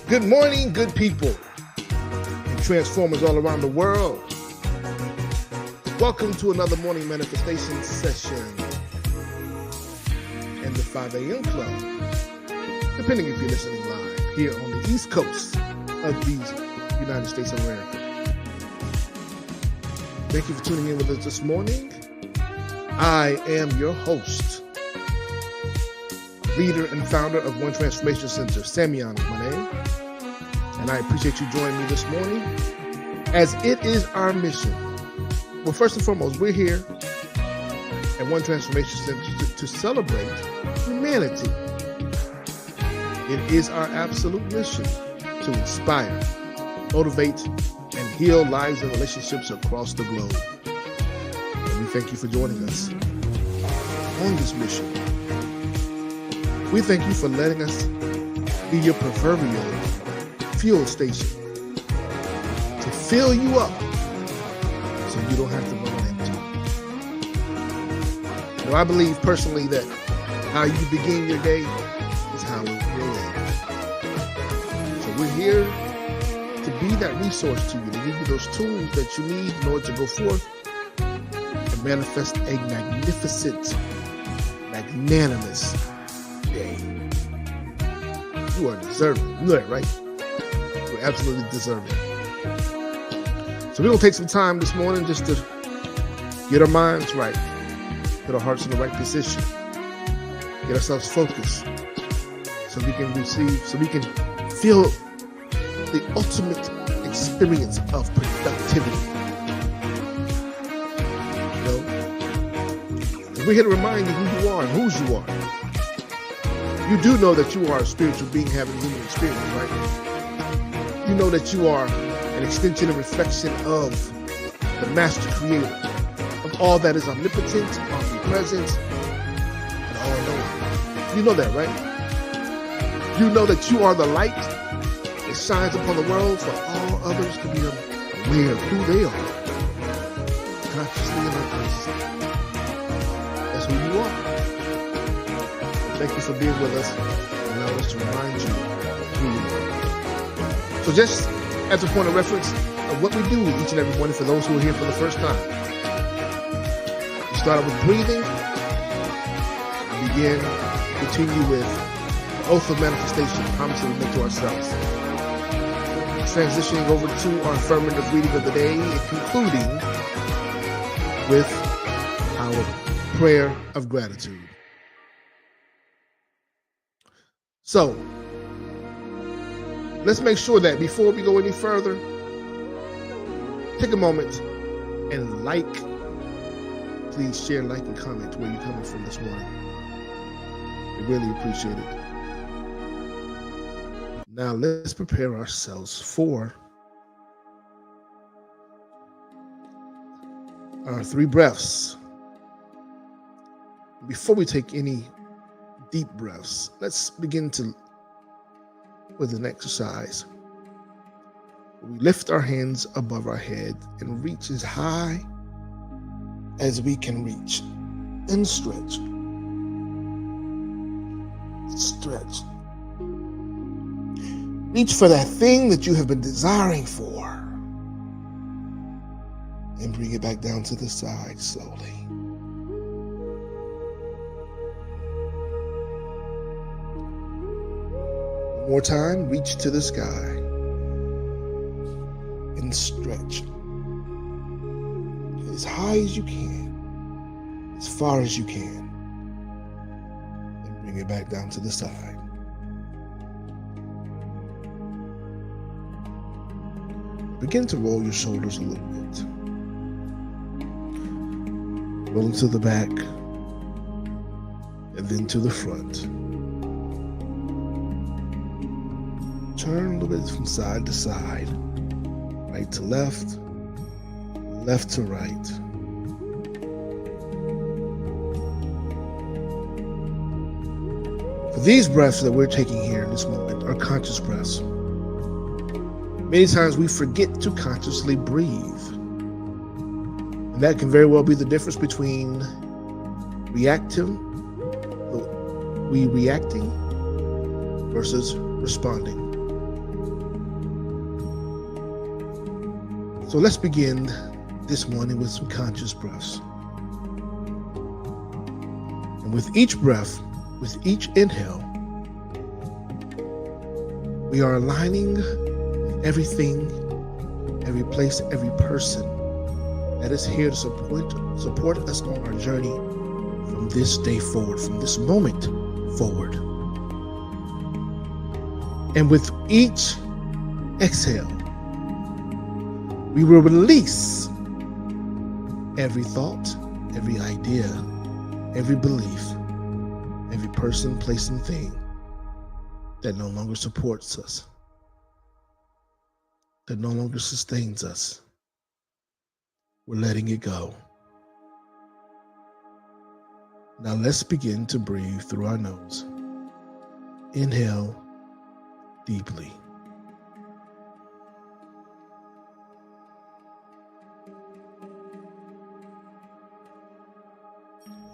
Good morning, good people and transformers all around the world. Welcome to another morning manifestation session in the 5 a.m. club, depending if you're listening live here on the East Coast of the United States of America. Thank you for tuning in with us this morning. I am your host, leader and founder of One Transformation Center. Samion is my name, and I appreciate you joining me this morning as it is our mission. Well, first and foremost, we're here at One Transformation Center to celebrate humanity. It is our absolute mission to inspire, motivate, and heal lives and relationships across the globe. And we thank you for joining us on this mission. We thank you for letting us be your proverbial fuel station to fill you up so you don't have to run empty. I believe personally that how you begin your day is how it will end. So we're here to be that resource to you, to give you those tools that you need in order to go forth and manifest a magnificent, magnanimous day. You are deserving. You know that, right? You're absolutely deserving. So we're going to take some time this morning just to get our minds right, get our hearts in the right position, get ourselves focused so we can feel the ultimate experience of productivity. We're here to remind you who you are and whose you are. You do know that you are a spiritual being having human experience, right? You know that you are an extension and reflection of the master creator of all that is omnipotent, omnipresent, and all-knowing. You know that, right? You know that you are the light that shines upon the world for all others to be aware of who they are, consciously and unconsciously. That's who you are. Thank you for being with us and allow us to remind you who you are. So just as a point of reference of what we do each and every morning for those who are here for the first time, we start out with breathing. We continue with the oath of manifestation, the promise that we make to ourselves. Transitioning over to our affirmative reading of the day and concluding with our prayer of gratitude. So, let's make sure that before we go any further, take a moment and please share, like, and comment where you're coming from this morning. We really appreciate it. Now, let's prepare ourselves for our 3 breaths. Before we take any deep breaths, let's begin with an exercise. We lift our hands above our head and reach as high as we can reach. And stretch. Stretch. Reach for that thing that you have been desiring for. And bring it back down to the side slowly. One more time, reach to the sky and stretch as high as you can, as far as you can, and bring it back down to the side. Begin to roll your shoulders a little bit. Roll to the back and then to the front. Turn a little bit from side to side, right to left, left to right. For these breaths that we're taking here in this moment are conscious breaths. Many times we forget to consciously breathe. And that can very well be the difference between reacting versus responding. So let's begin this morning with some conscious breaths. And with each breath, with each inhale, we are aligning everything, every place, every person that is here to support us on our journey from this day forward, from this moment forward. And with each exhale, we will release every thought, every idea, every belief, every person, place, and thing that no longer supports us, that no longer sustains us. We're letting it go. Now let's begin to breathe through our nose. Inhale deeply.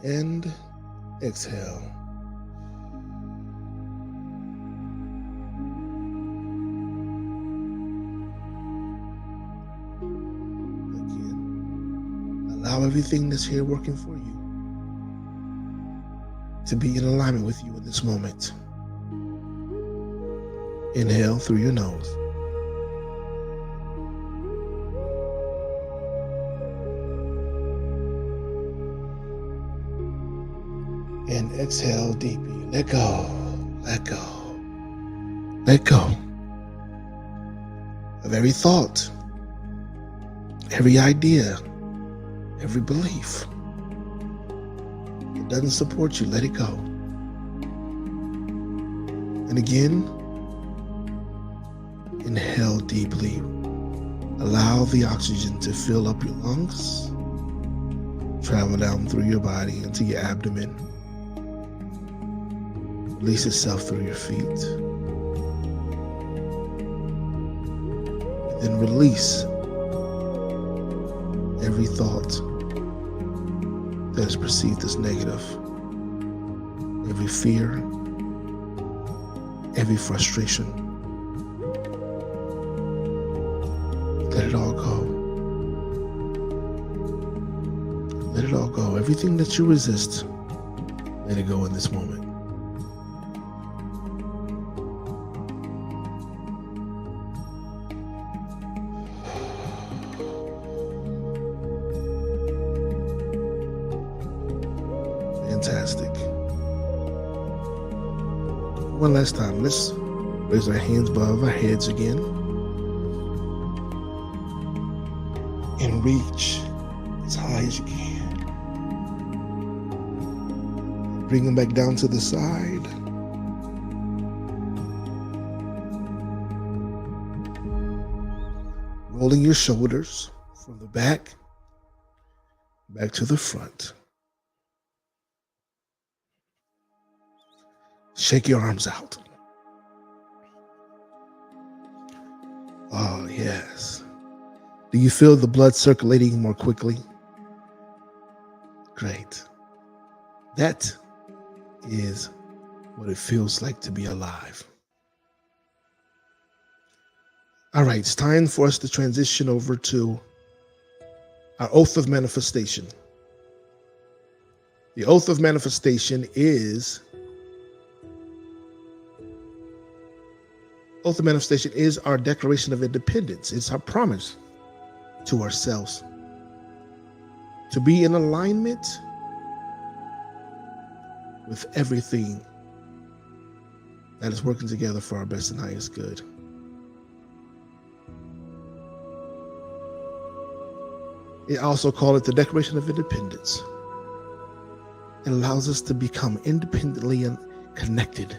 And exhale. Again, allow everything that's here working for you to be in alignment with you in this moment. Inhale through your nose. And exhale deeply. Let go, let go, let go of every thought, every idea, every belief. It doesn't support you, let it go. And again, inhale deeply. Allow the oxygen to fill up your lungs, travel down through your body into your abdomen. Release itself through your feet. And then release every thought that is perceived as negative, every fear, every frustration. Let it all go. Let it all go. Everything that you resist, let it go in this moment. Fantastic. One last time, let's raise our hands above our heads again and reach as high as you can. Bring them back down to the side. Rolling your shoulders from the back to the front. Shake your arms out. Oh, yes. Do you feel the blood circulating more quickly? Great. That is what it feels like to be alive. All right, it's time for us to transition over to our oath of manifestation. The oath of manifestation is our declaration of independence. It's our promise to ourselves to be in alignment with everything that is working together for our best and highest good. I also call it the Declaration of Independence. It allows us to become independently connected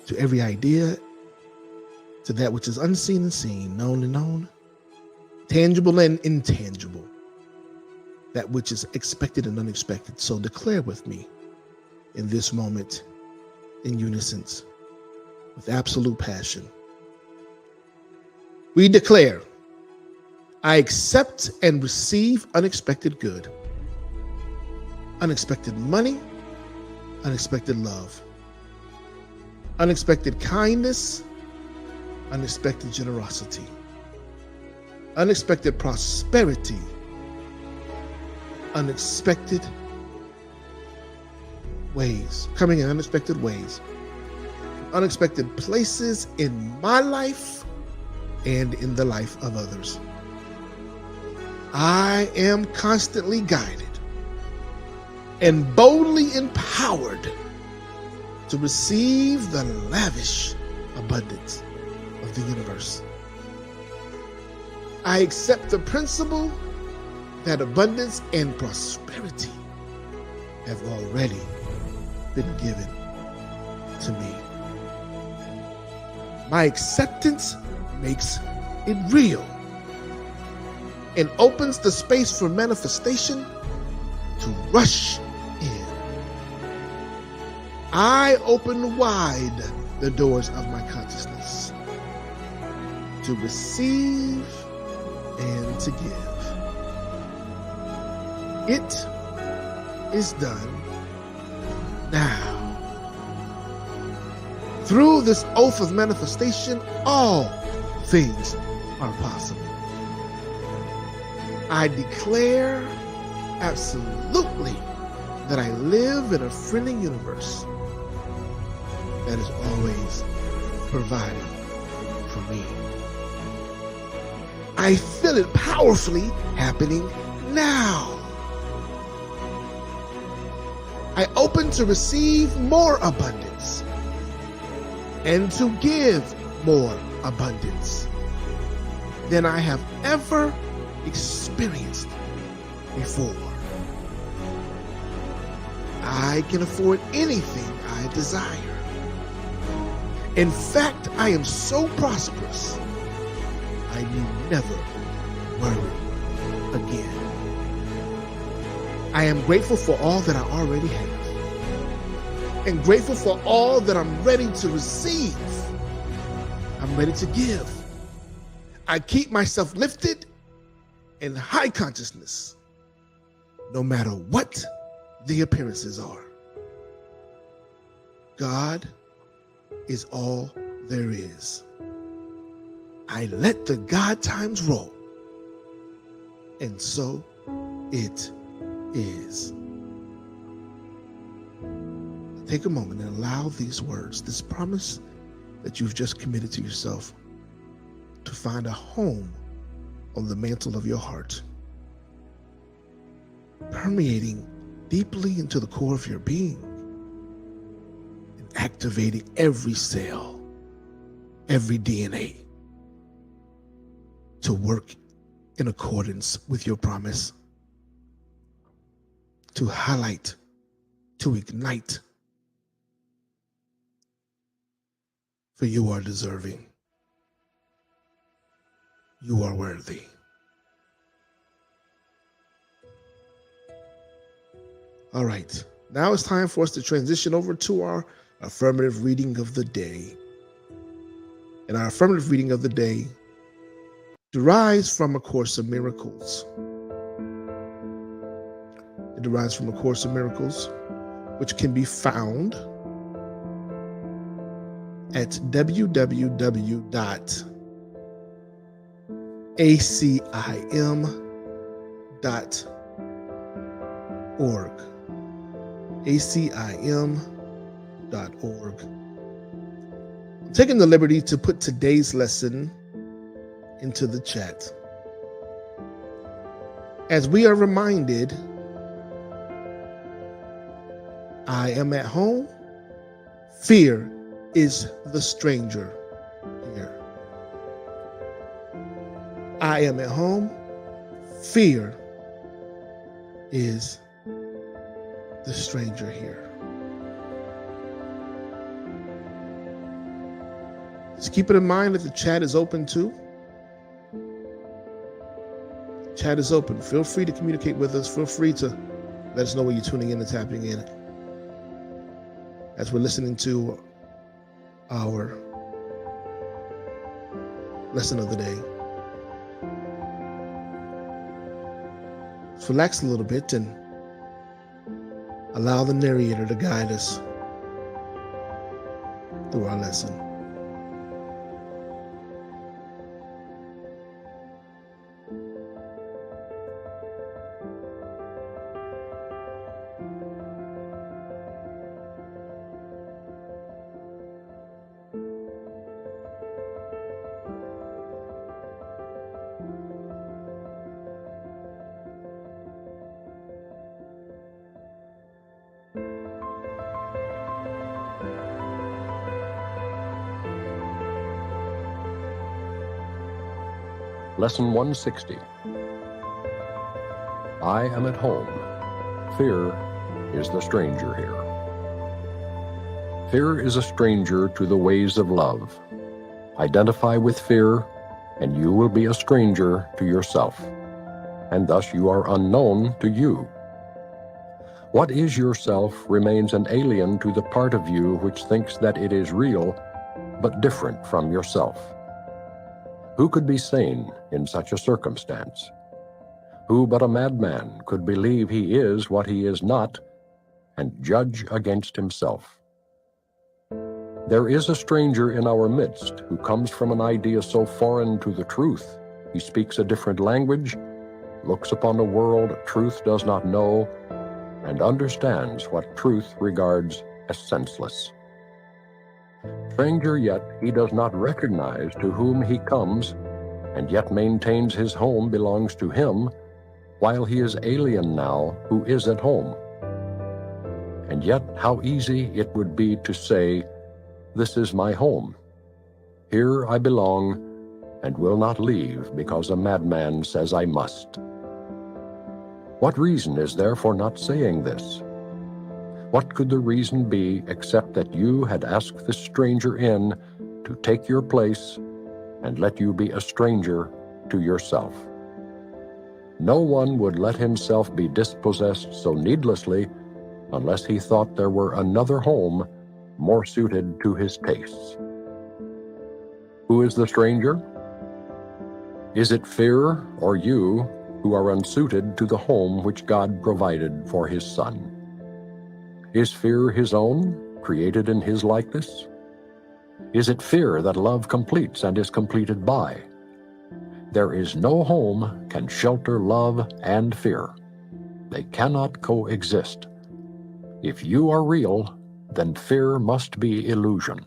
to every idea, to that which is unseen and seen, known and known, tangible and intangible, that which is expected and unexpected. So declare with me in this moment, in unison, with absolute passion. We declare, I accept and receive unexpected good, unexpected money, unexpected love, unexpected kindness, unexpected generosity, unexpected prosperity, unexpected ways, coming in unexpected ways, unexpected places in my life and in the life of others. I am constantly guided and boldly empowered to receive the lavish abundance of the universe. I accept the principle that abundance and prosperity have already been given to me. My acceptance makes it real and opens the space for manifestation to rush in. I open wide the doors of my consciousness to receive and to give. It is done now. Through this oath of manifestation, all things are possible. I declare absolutely that I live in a friendly universe that is always providing for me. I feel it powerfully happening now. I open to receive more abundance and to give more abundance than I have ever experienced before. I can afford anything I desire. In fact, I am so prosperous, I need never worry again. I am grateful for all that I already have, and grateful for all that I'm ready to receive. I'm ready to give. I keep myself lifted in high consciousness, no matter what the appearances are. God is all there is. I let the God times roll, and so it is. Take a moment and allow these words, this promise that you've just committed to yourself, to find a home on the mantle of your heart, permeating deeply into the core of your being and activating every cell, every DNA to work in accordance with your promise, to highlight, to ignite, for you are deserving. You are worthy. All right, now it's time for us to transition over to our affirmative reading of the day. And our affirmative reading of the day derives from A Course of Miracles. It derives from A Course of Miracles, which can be found at www.acim.org. acim.org. I'm taking the liberty to put today's lesson into the chat. As we are reminded, I am at home, fear is the stranger here. I am at home, fear is the stranger here. Just keep it in mind that the chat is open too. Chat is open. Feel free to communicate with us. Feel free to let us know where you're tuning in and tapping in as we're listening to our lesson of the day. Let's relax a little bit and allow the narrator to guide us through our lesson. Lesson 160. I am at home. Fear is the stranger here. Fear is a stranger to the ways of love. Identify with fear, and you will be a stranger to yourself, and thus you are unknown to you. What is yourself remains an alien to the part of you which thinks that it is real, but different from yourself. Who could be sane in such a circumstance? Who but a madman could believe he is what he is not, and judge against himself? There is a stranger in our midst who comes from an idea so foreign to the truth. He speaks a different language, looks upon a world truth does not know, and understands what truth regards as senseless. Stranger yet, he does not recognize to whom he comes, and yet maintains his home belongs to him, while he is alien now who is at home. And yet how easy it would be to say, "This is my home. Here I belong, and will not leave because a madman says I must." What reason is there for not saying this? What could the reason be except that you had asked this stranger in to take your place and let you be a stranger to yourself? No one would let himself be dispossessed so needlessly unless he thought there were another home more suited to his tastes. Who is the stranger? Is it fear or you who are unsuited to the home which God provided for his Son? Is fear his own, created in his likeness? Is it fear that love completes and is completed by? There is no home can shelter love and fear. They cannot coexist. If you are real, then fear must be illusion.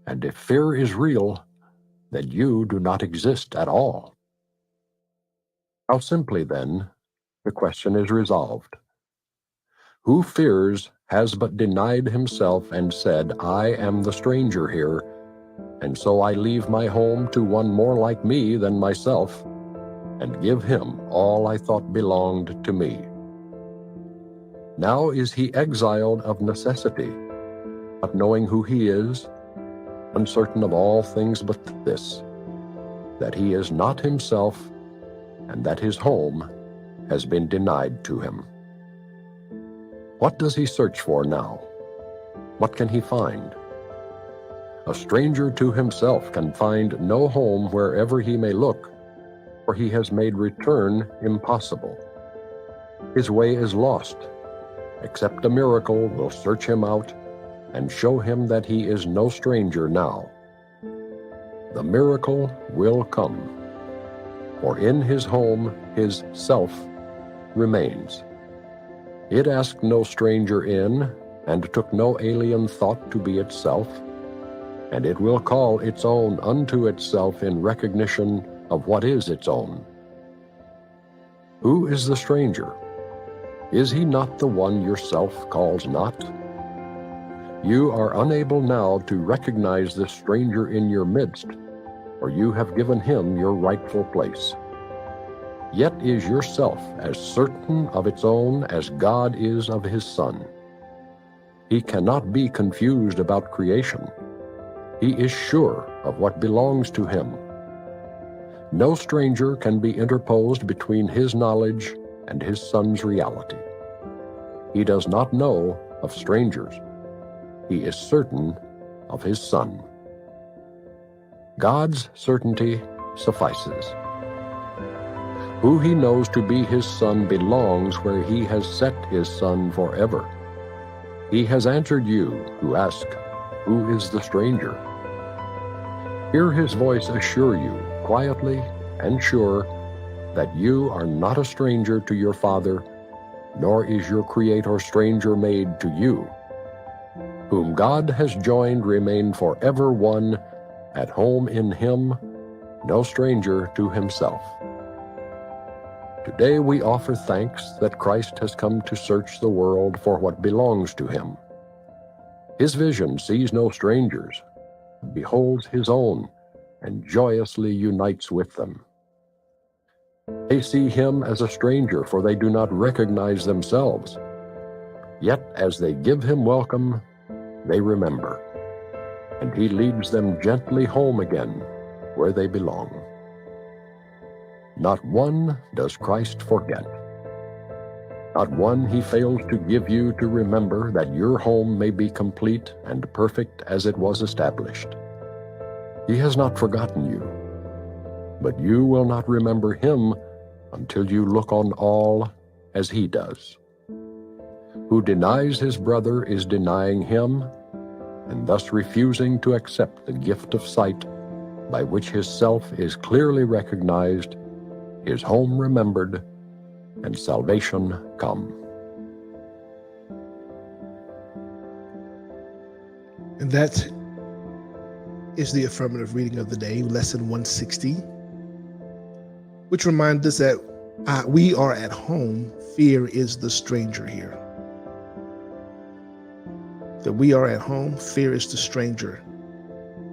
And if fear is real, then you do not exist at all. How simply, then, the question is resolved. Who fears has but denied himself and said, "I am the stranger here, and so I leave my home to one more like me than myself, and give him all I thought belonged to me." Now is he exiled of necessity, not knowing who he is, uncertain of all things but this, that he is not himself, and that his home has been denied to him. What does he search for now? What can he find? A stranger to himself can find no home wherever he may look, for he has made return impossible. His way is lost, except a miracle will search him out and show him that he is no stranger now. The miracle will come, for in his home his self remains. It asked no stranger in, and took no alien thought to be itself, and it will call its own unto itself in recognition of what is its own. Who is the stranger? Is he not the one yourself calls not? You are unable now to recognize this stranger in your midst, for you have given him your rightful place. Yet is yourself as certain of its own as God is of his Son. He cannot be confused about creation. He is sure of what belongs to him. No stranger can be interposed between his knowledge and his Son's reality. He does not know of strangers. He is certain of his Son. God's certainty suffices. Who he knows to be his Son belongs where he has set his Son forever. He has answered you who ask, "Who is the stranger?" Hear his voice assure you, quietly and sure, that you are not a stranger to your Father, nor is your Creator stranger made to you. Whom God has joined remain forever one, at home in him, no stranger to himself. Today we offer thanks that Christ has come to search the world for what belongs to him. His vision sees no strangers, beholds his own, and joyously unites with them. They see him as a stranger, for they do not recognize themselves. Yet as they give him welcome, they remember, and he leads them gently home again, where they belong. Not one does Christ forget. Not one he fails to give you to remember, that your home may be complete and perfect as it was established. He has not forgotten you, but you will not remember him until you look on all as he does. Who denies his brother is denying him, and thus refusing to accept the gift of sight by which his self is clearly recognized, his home remembered, and salvation come. And that is the affirmative reading of the day, lesson 160, which reminds us that we are at home. Fear is the stranger here. That we are at home. Fear is the stranger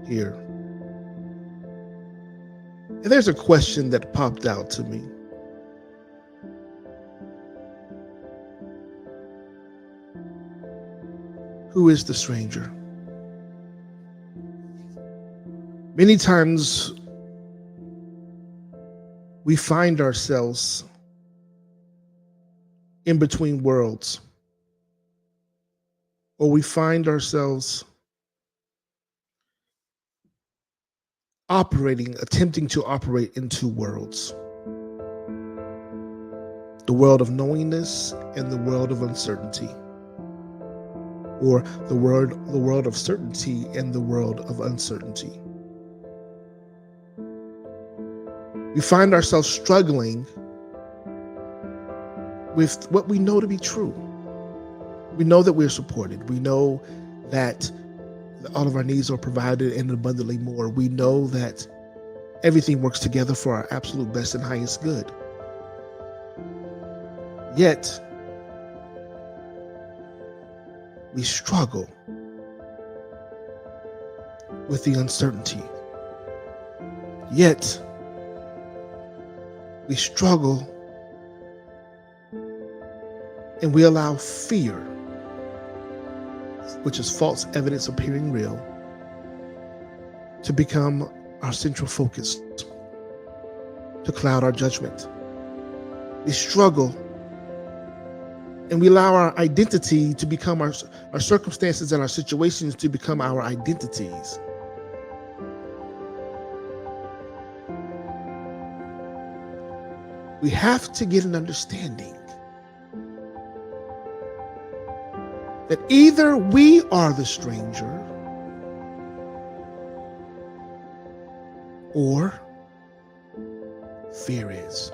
here. And there's a question that popped out to me. Who is the stranger? Many times we find ourselves in between worlds, or we find ourselves attempting to operate in two worlds. The world of knowingness and the world of uncertainty. Or the world of certainty and the world of uncertainty. We find ourselves struggling with what we know to be true. We know that we're supported. We know that all of our needs are provided and abundantly more. We know that everything works together for our absolute best and highest good. Yet, we struggle with the uncertainty. Yet, we struggle and we allow fear, which is false evidence appearing real, to become our central focus, to cloud our judgment. We struggle and we allow our identity to become our circumstances and our situations to become our identities. We have to get an understanding that either we are the stranger or fear is.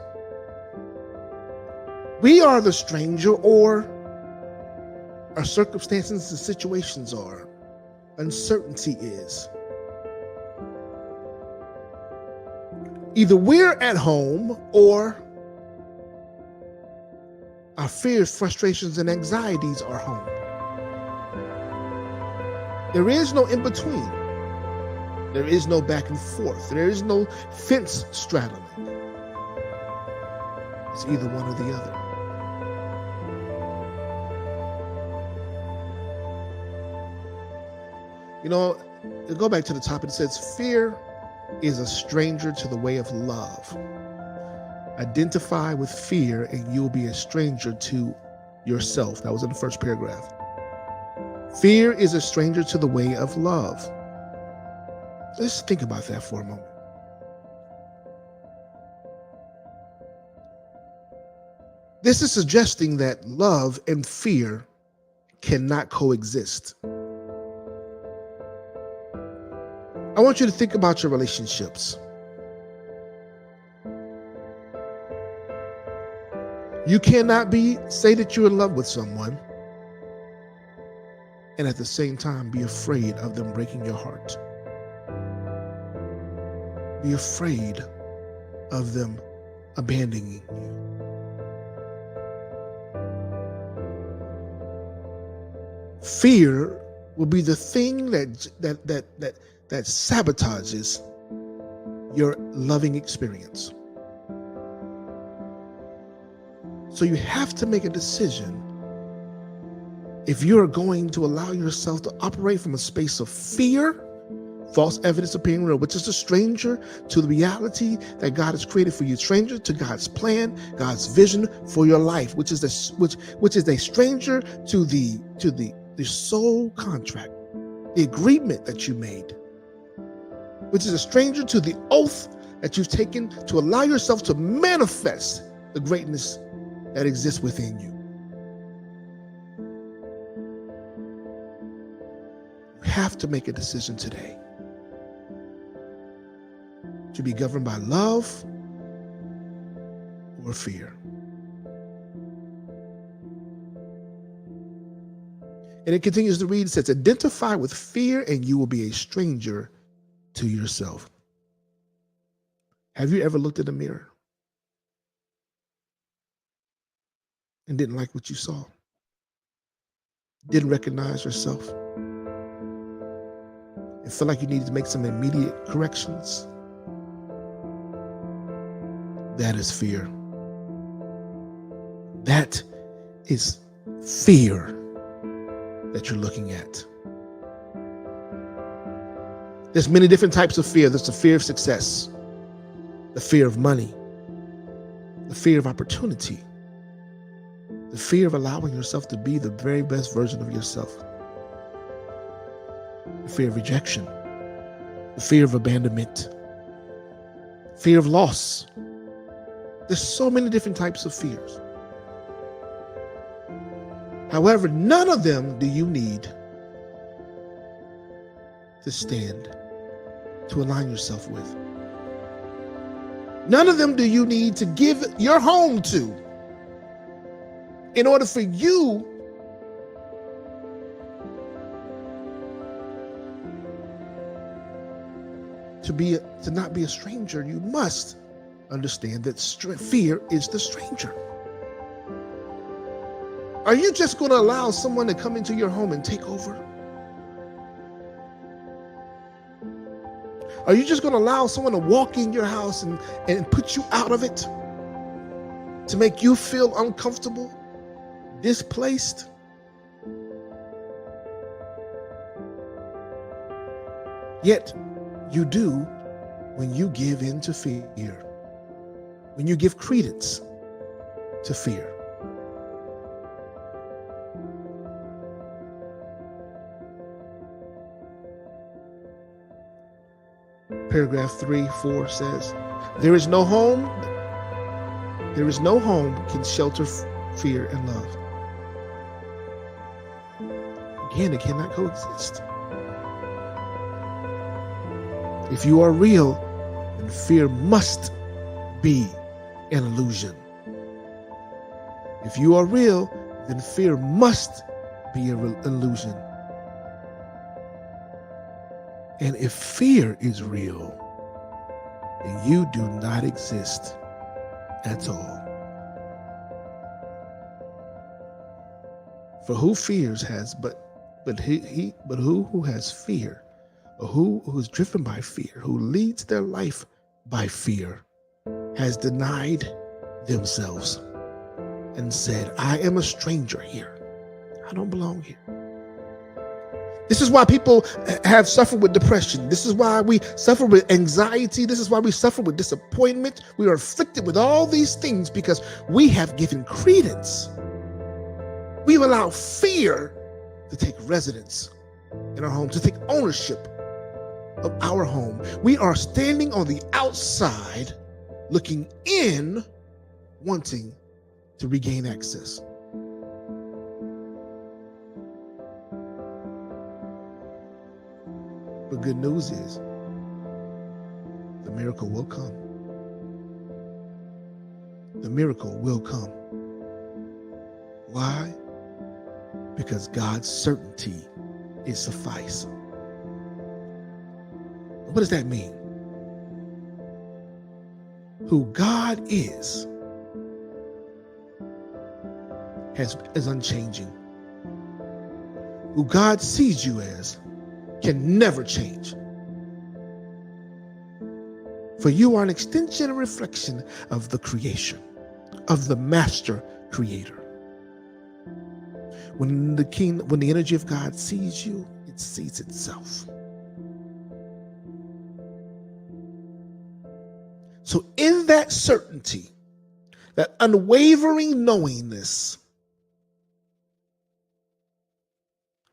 We are the stranger, or our circumstances and situations are. Uncertainty is. Either we're at home, or our fears, frustrations, and anxieties are home. There is no in between. There is no back and forth. There is no fence straddling. It's either one or the other. You know, to go back to the top, it says, fear is a stranger to the way of love. Identify with fear and you'll be a stranger to yourself. That was in the first paragraph. Fear is a stranger to the way of love. Let's think about that for a moment. This is suggesting that love and fear cannot coexist. I want you to think about your relationships. You cannot say that you're in love with someone and at the same time be afraid of them breaking your heart. Be afraid of them abandoning you. Fear will be the thing that sabotages your loving experience. So you have to make a decision if you're going to allow yourself to operate from a space of fear, false evidence appearing real, which is a stranger to the reality that God has created for you, stranger to God's plan, God's vision for your life, which is a stranger to the soul contract, the agreement that you made, which is a stranger to the oath that you've taken to allow yourself to manifest the greatness that exists within you. You have to make a decision today to be governed by love or fear. And it continues to read, it says, identify with fear and you will be a stranger to yourself. Have you ever looked in the mirror and didn't like what you saw? Didn't recognize yourself? And felt like you needed to make some immediate corrections? That is fear. That is fear that you're looking at. There's many different types of fear. There's the fear of success, the fear of money, the fear of opportunity, the fear of allowing yourself to be the very best version of yourself, the fear of rejection, the fear of abandonment, fear of loss. There's so many different types of fears. However, none of them do you need to stand, to align yourself with. None of them do you need to give your home to in order for you to not be a stranger. You must understand that fear is the stranger. Are you just going to allow someone to come into your home and take over? Are you just going to allow someone to walk in your house and put you out of it, to make you feel uncomfortable, displaced? Yet you do when you give in to fear, when you give credence to fear. Paragraph 3-4 says, there is no home can shelter fear and love. Again, it cannot coexist. If you are real, then fear must be an illusion. If you are real, then fear must be an illusion. And if fear is real, then you do not exist at all. For who fears has but who has fear, or who is driven by fear, who leads their life by fear, has denied themselves and said, I am a stranger here. I don't belong here. This is why people have suffered with depression. This is why we suffer with anxiety. This is why we suffer with disappointment. We are afflicted with all these things because we have given credence. We've allowed fear to take residence in our home, to take ownership of our home. We are standing on the outside, looking in, wanting to regain access. But good news is, the miracle will come. The miracle will come. Why? Because God's certainty is suffice. What does that mean? Who God is is unchanging. Who God sees you as can never change. For you are an extension and reflection of the creation, of the master creator. When the energy of God sees you, it sees itself. So in that certainty, that unwavering knowingness,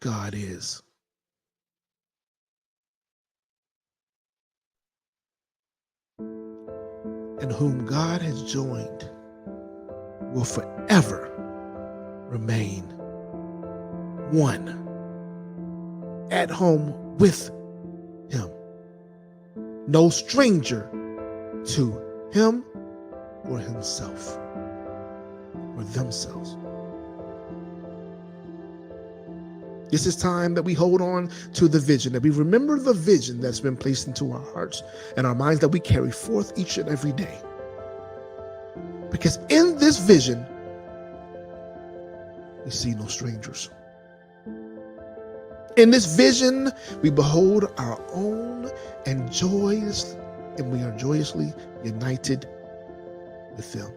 God is. And whom God has joined will forever remain one, at home with him, no stranger to him or himself or themselves. This is time that we hold on to the vision, that we remember the vision that's been placed into our hearts and our minds, that we carry forth each and every day. Because in this vision, we see no strangers. In this vision, we behold our own and we are joyously united with them,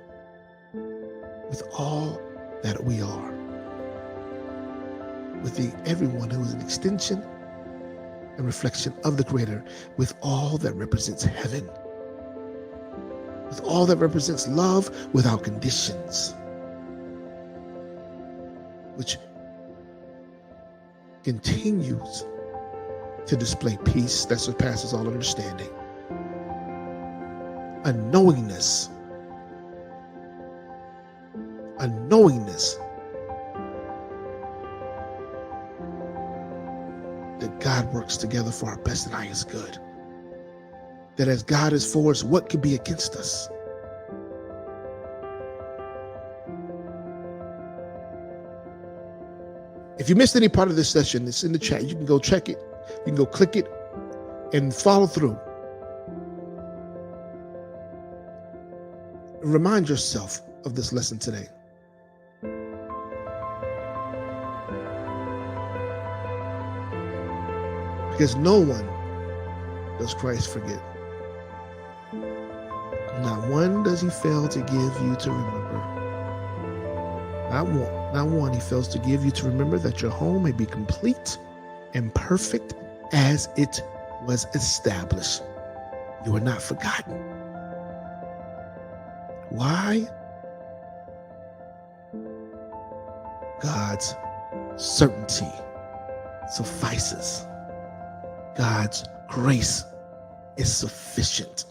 with all that we are, with everyone who is an extension and reflection of the Creator, with all that represents heaven, with all that represents love without conditions, which continues to display peace that surpasses all understanding, a knowingness that God works together for our best and highest good. That as God is for us, what could be against us? If you missed any part of this session, it's in the chat. You can go check it. You can go click it and follow through. Remind yourself of this lesson today. Because no one does Christ forget. Not one does he fail to give you to remember. Not one he fails to give you to remember, that your home may be complete and perfect as it was established. You are not forgotten. Why? God's certainty suffices. God's grace is sufficient.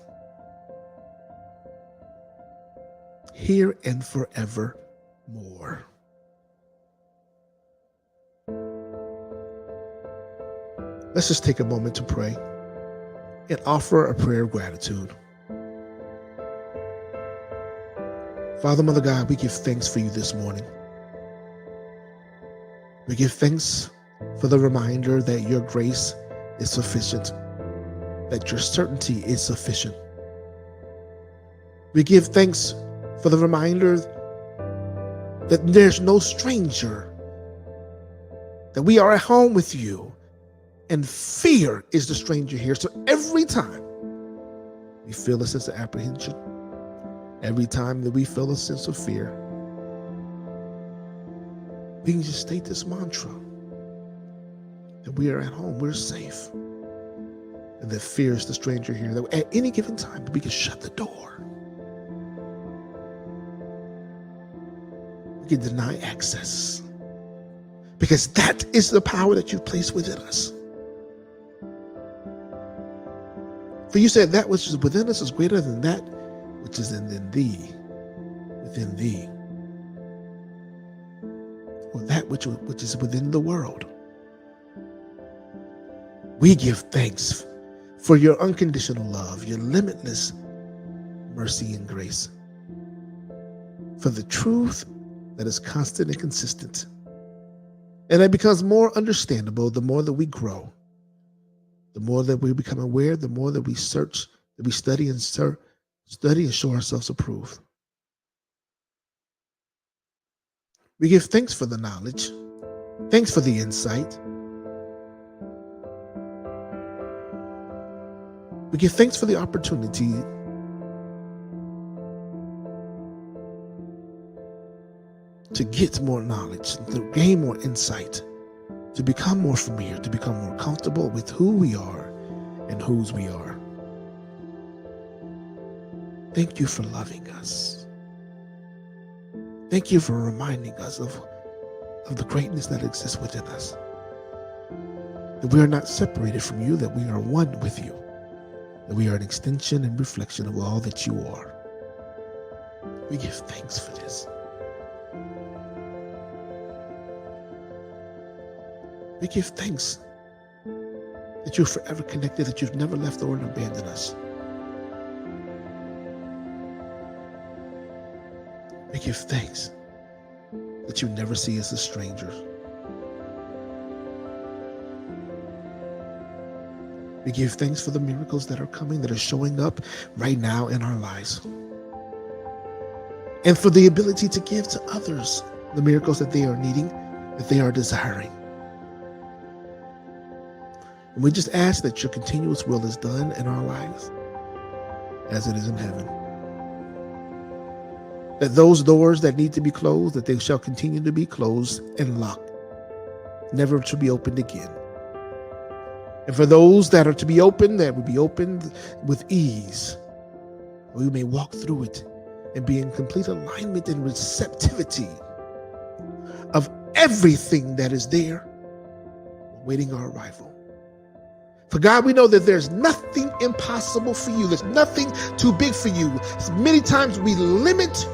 Here and forevermore. Let's just take a moment to pray and offer a prayer of gratitude. Father, Mother God, we give thanks for you this morning. We give thanks for the reminder that your grace is sufficient, that your certainty is sufficient. We give thanks for the reminder that there's no stranger, that we are at home with you, and fear is the stranger here. So every time we feel a sense of apprehension, every time that we feel a sense of fear, we can just state this mantra, that we are at home, we're safe, and that fear is the stranger here, that at any given time we can shut the door. We can deny access, because that is the power that you've placed within us. For you said that which is within us is greater than that which is within thee, or that which is within the world. We give thanks for your unconditional love, your limitless mercy and grace, for the truth that is constant and consistent, and that becomes more understandable the more that we grow, the more that we become aware, the more that we search, that we study and show ourselves approved. We give thanks for the knowledge, thanks for the insight. We give thanks for the opportunity to get more knowledge, to gain more insight, to become more familiar, to become more comfortable with who we are and whose we are. Thank you for loving us. Thank you for reminding us of the greatness that exists within us. That we are not separated from you, that we are one with you, that we are an extension and reflection of all that you are. We give thanks for this. We give thanks that you're forever connected, that you've never left or abandoned us. We give thanks that you never see us as strangers. We give thanks for the miracles that are coming, that are showing up right now in our lives. And for the ability to give to others the miracles that they are needing, that they are desiring. And we just ask that your continuous will is done in our lives as it is in heaven. That those doors that need to be closed, that they shall continue to be closed and locked, never to be opened again. And for those that are to be opened, that will be opened with ease. We may walk through it and be in complete alignment and receptivity of everything that is there, waiting our arrival. For God, we know that there's nothing impossible for you. There's nothing too big for you. Many times we limit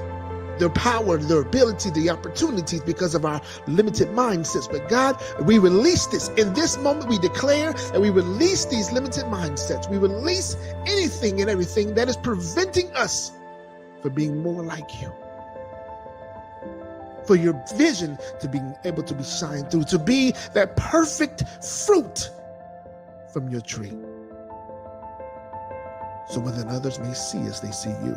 their power, their ability, the opportunities because of our limited mindsets. But God, we release this. In this moment, we declare and we release these limited mindsets. We release anything and everything that is preventing us from being more like you. For your vision to be able to be shined through, to be that perfect fruit from your tree. So when others may see us, they see you.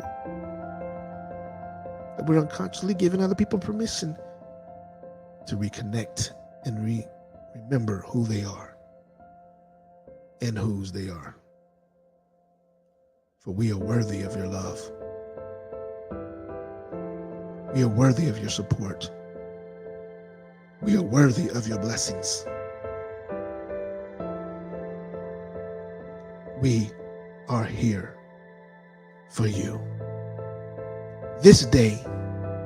That we're unconsciously giving other people permission to reconnect and remember who they are and whose they are. For we are worthy of your love. We are worthy of your support. We are worthy of your blessings. We are here for you this day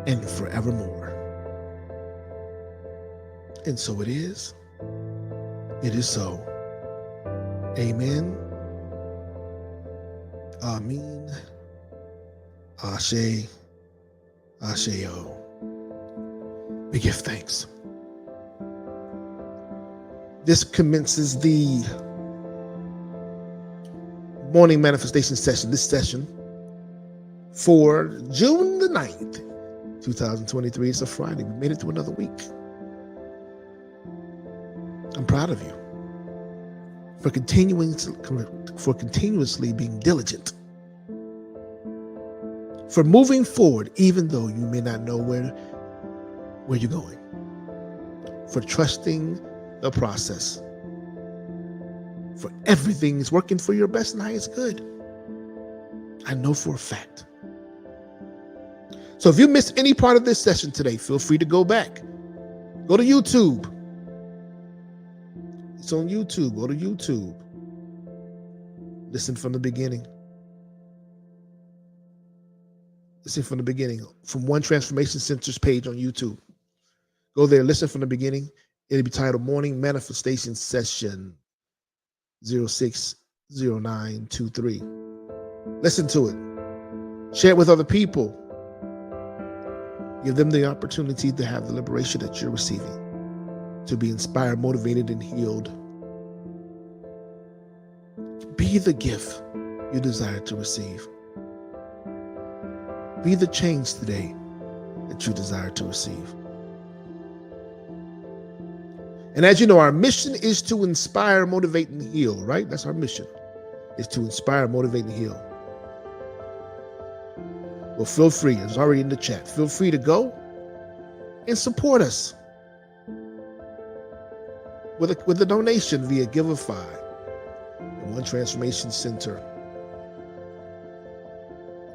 and forevermore. And so it is. It is so. Amen. Amen. Ashe. Asheo. We give thanks. This commences the morning manifestation session, this session for June the 9th, 2023. It's a Friday. We made it to another week. I'm proud of you for continuously being diligent, for moving forward even though you may not know where you're going, for trusting the process, for everything is working for your best and highest good. I know for a fact. So if you missed any part of this session today, feel free to go back. Go to YouTube. It's on YouTube. Go to YouTube. Listen from the beginning. Listen from the beginning. From One Transformation Center's page on YouTube. Go there. Listen from the beginning. It'll be titled Morning Manifestation Session 060923. Listen to it. Share it with other people. Give them the opportunity to have the liberation that you're receiving, to be inspired, motivated, and healed. Be the gift you desire to receive. Be the change today that you desire to receive. And as you know, our mission is to inspire, motivate, and heal, right? That's our mission, is to inspire, motivate, and heal. Well, feel free. It's already in the chat. Feel free to go and support us with a donation via Giveify and One Transformation Center.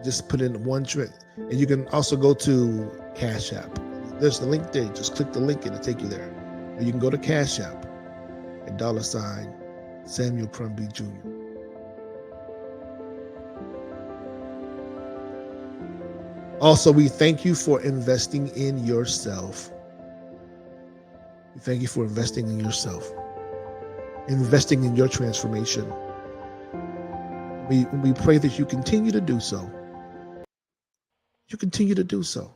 Just put in and you can also go to Cash App. There's the link there. Just click the link and it'll take you there. Or you can go to Cash App and $ Samuel Crumby Jr. Also, we thank you for investing in yourself. We thank you for investing in yourself, investing in your transformation. We pray that you continue to do so. You continue to do so.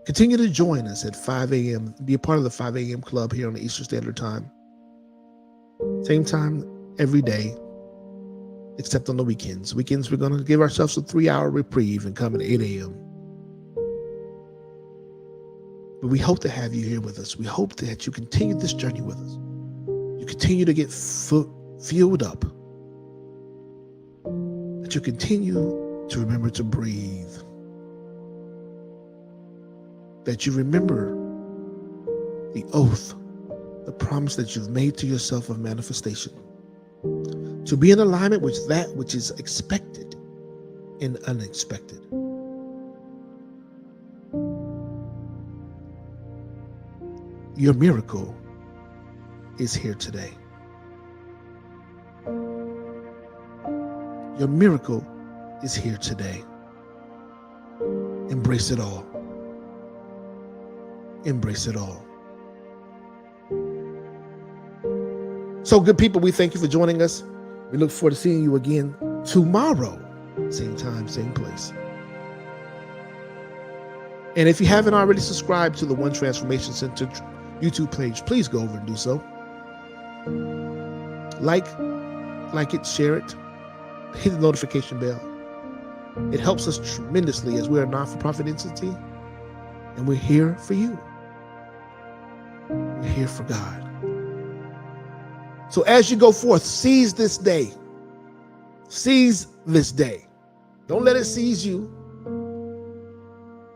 Continue to join us at 5 a.m. Be a part of the 5 a.m. club here on the Eastern Standard Time. Same time every day, except on the weekends. Weekends, we're going to give ourselves a 3-hour reprieve and come at 8 a.m. But we hope to have you here with us. We hope that you continue this journey with us. You continue to get fueled up. That you continue to remember to breathe. That you remember the oath, the promise that you've made to yourself of manifestation. To be in alignment with that which is expected and unexpected. Your miracle is here today. Your miracle is here today. Embrace it all. Embrace it all. So, good people, we thank you for joining us. We look forward to seeing you again tomorrow. Same time, same place. And if you haven't already subscribed to the One Transformation Center YouTube page, please go over and do so. Like it, share it, hit the notification bell. It helps us tremendously as we're a non-for-profit entity, and we're here for you. We're here for God. So as you go forth, seize this day. Seize this day. Don't let it seize you.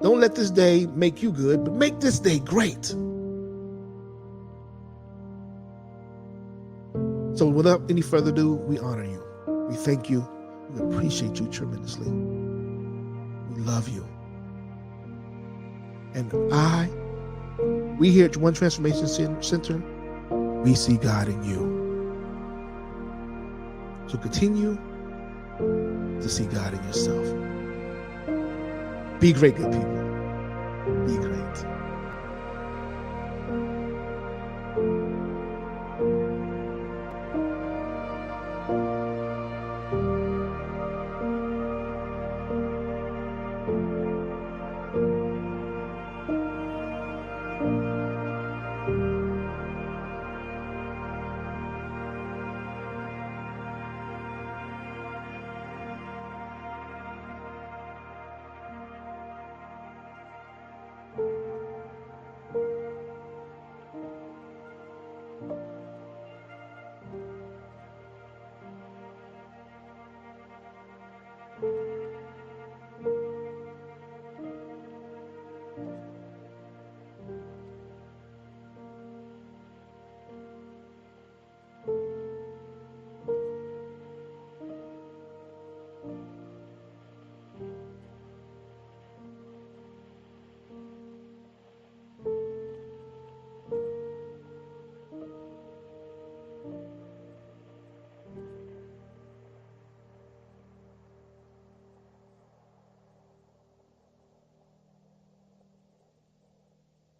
Don't let this day make you good, but make this day great. So without any further ado, we honor you. We thank you. We appreciate you tremendously. We love you. And we here at One Transformation Center, we see God in you. So continue to see God in yourself. Be great, good people. Be great.